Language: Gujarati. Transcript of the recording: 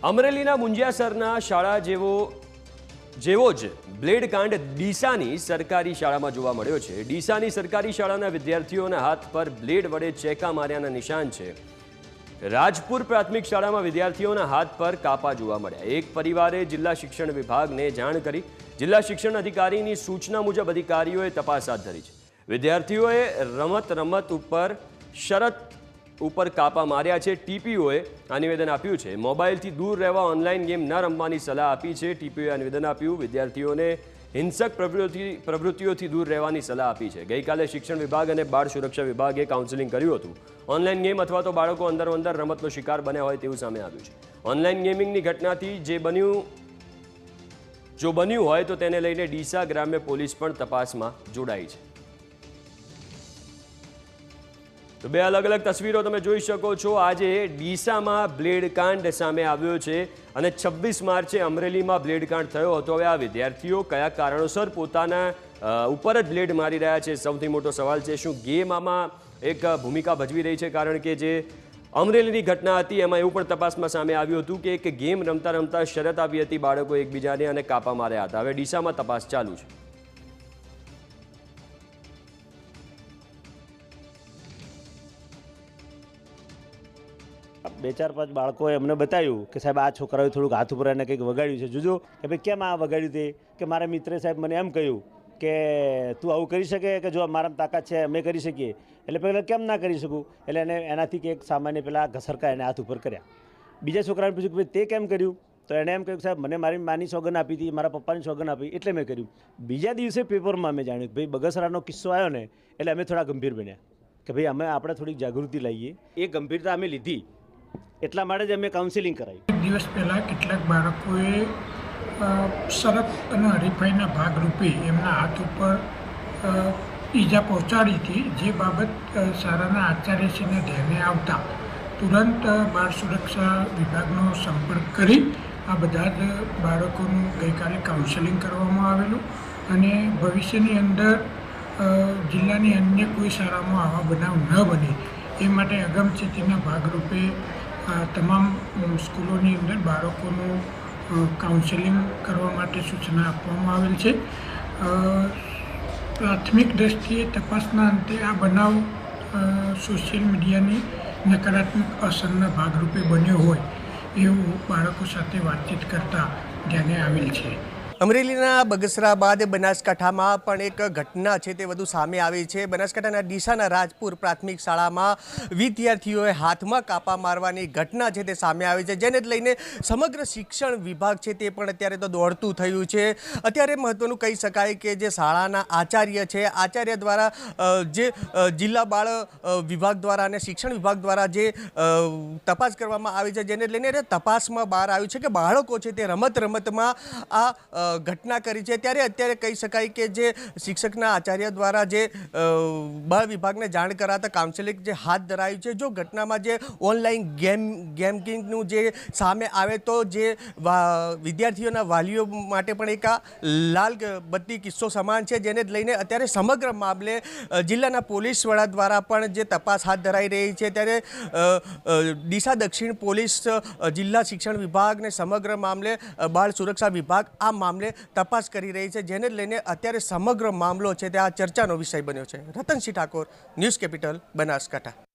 અમરેલીના મુંજિયાસરના શાળા જેવો જ બ્લેડ કાંડ ડીસાની સરકારી શાળામાં જોવા મળ્યો છે। ડીસાની સરકારી શાળાના વિદ્યાર્થીઓના હાથ પર બ્લેડ વડે ચેકા માર્યાના નિશાન છે। રાજપુર પ્રાથમિક શાળામાં વિદ્યાર્થીઓના હાથ પર કાપા જોવા મળ્યા। એક પરિવારે જિલ્લા શિક્ષણ વિભાગને જાણ કરી। જિલ્લા શિક્ષણ અધિકારીની સૂચના મુજબ અધિકારીઓએ તપાસ હાથ ધરી છે। વિદ્યાર્થીઓએ રમત ઉપર શરત ઉપર કાપા માર્યા છે। ટીપીઓએ આ નિવેદન આપ્યું છે। મોબાઈલથી દૂર રહેવા, ઓનલાઈન ગેમ ન રમવાની સલાહ આપી છે। ટીપીઓએ આ નિવેદન આપ્યું। વિદ્યાર્થીઓને હિંસક પ્રવૃત્તિઓથી દૂર રહેવાની સલાહ આપી છે। ગઈકાલે શિક્ષણ વિભાગ અને બાળ સુરક્ષા વિભાગે કાઉન્સેલિંગ કર્યું હતું। ઓનલાઈન ગેમ અથવા તો બાળકો અંદરો અંદર રમતનો શિકાર બન્યા હોય તેવું સામે આવ્યું છે। ઓનલાઈન ગેમિંગની ઘટનાથી જો બન્યું હોય તો તેને લઈને ડીસા ગ્રામ્ય પોલીસ પણ તપાસમાં જોડાઈ છે। તો બે અલગ અલગ તસવીરો તમે જોઈ શકો છો। આજે ડીસામાં બ્લેડ કાંડ સામે આવ્યો છે અને 26 માર્ચે અમરેલીમાં બ્લેડ કાંડ થયો હતો। હવે આ વિદ્યાર્થીઓ કયા કારણોસર પોતાના ઉપર જ બ્લેડ મારી રહ્યા છે, સૌથી મોટો સવાલ છે। શું ગેમ આમાં એક ભૂમિકા ભજવી રહી છે? કારણ કે જે અમરેલીની ઘટના હતી એમાં એવું પણ તપાસમાં સામે આવ્યું હતું કે એક ગેમ રમતા રમતા શરત આપી હતી બાળકો એકબીજાને અને કાપા માર્યા હતા। હવે ડીસામાં તપાસ ચાલુ છે। બે ચાર પાંચ બાળકોએ અમને બતાવ્યું કે સાહેબ આ છોકરાએ થોડુંક હાથ ઉપર એને કંઈક વગાડ્યું છે। જોજો કે ભાઈ કેમ આ વગાડ્યું તે કે મારા મિત્રે સાહેબ મને એમ કહ્યું કે તું આવું કરી શકે કે જો મારામાં તાકાત છે અમે કરી શકીએ। એટલે પહેલાં કેમ ના કરી શકું? એટલે એને એનાથી કંઈક સામાન્ય પેલા ઘસરકા એને હાથ ઉપર કર્યા। બીજા છોકરાને પૂછ્યું કે ભાઈ તે કેમ કર્યું? તો એણે એમ કહ્યું સાહેબ મને મારી માની સોગન આપી હતી, મારા પપ્પાની સોગન આપી એટલે મેં કર્યું। બીજા દિવસે પેપરમાં અમે જાણ્યું કે ભાઈ બગસરાનો કિસ્સો આવ્યો ને એટલે અમે થોડા ગંભીર બન્યા કે ભાઈ અમે આપણે થોડીક જાગૃતિ લાવીએ। એ ગંભીરતા અમે લીધી એટલા માટે જ અમે કાઉન્સેલિંગ કરાવી। એક દિવસ પહેલાં કેટલાક બાળકોએ શરત અને હરીફાઈના ભાગરૂપે એમના હાથ ઉપર ઈજા પહોંચાડી હતી, જે બાબત શાળાના આચાર્યશ્રીને ધ્યાને આવતા તુરંત બાળ સુરક્ષા વિભાગનો સંપર્ક કરી આ બધા જ બાળકોનું ગઈકાલે કાઉન્સેલિંગ કરવામાં આવેલું અને ભવિષ્યની અંદર જિલ્લાની અન્ય કોઈ શાળામાં આવા બનાવ ન બને એ માટે અગમચેતીના ભાગરૂપે તમામ સ્કૂલોની અંદર બાળકોનું કાઉન્સેલિંગ કરવા માટે સૂચના આપવામાં આવેલ છે। પ્રાથમિક દ્રષ્ટિએ તપાસના અંતે આ બનાવ સોશિયલ મીડિયાની નકારાત્મક અસરના ભાગરૂપે બન્યો હોય એવું બાળકો સાથે વાતચીત કરતાં ધ્યાને આવેલ છે। અમરેલીના બગસરા બાદ બનાસકાંઠામાં પણ એક ઘટના છે તે વધુ સામે આવી છે। બનાસકાંઠાના ડીસાના રાજપુર પ્રાથમિક શાળામાં વિદ્યાર્થીઓએ હાથમાં કાપા મારવાની ઘટના છે તે સામે આવી છે, જેને લઈને સમગ્ર શિક્ષણ વિભાગ છે તે પણ અત્યારે તો દોડતું થયું છે। અત્યારે મહત્વનું કહી શકાય કે જે શાળાના આચાર્ય છે, આચાર્ય દ્વારા જે જિલ્લા બાળ વિભાગ દ્વારા અને શિક્ષણ વિભાગ દ્વારા જે તપાસ કરવામાં આવી છે, જેને લઈને તપાસમાં બહાર આવ્યું છે કે બાળકો છે તે રમતમાં આ ઘટના કરી છે। ત્યારે અત્યારે કહી શકાય કે જે શિક્ષકના આચાર્ય દ્વારા જે બાળ વિભાગને જાણ કરાતા કાઉન્સેલિંગ જે હાથ ધરાયું છે। જો ઘટનામાં જે ઓનલાઈન ગેમિંગનું જે સામે આવે તો જે વિદ્યાર્થીઓના વાલીઓ માટે પણ એક આ લાલ બત્તી કિસ્સો સમાન છે, જેને લઈને અત્યારે સમગ્ર મામલે જિલ્લાના પોલીસ વડા દ્વારા પણ જે તપાસ હાથ ધરાઈ રહી છે। ત્યારે ડીસા દક્ષિણ પોલીસ, જિલ્લા શિક્ષણ વિભાગ ને સમગ્ર મામલે બાળ સુરક્ષા વિભાગ આ મામલે તપાસ કરી રહી છે, જેને લઈને અત્યારે સમગ્ર મામલો છે તે આ ચર્ચાનો વિષય બન્યો છે। Ratansinh Thakor, news capital, Banaskantha.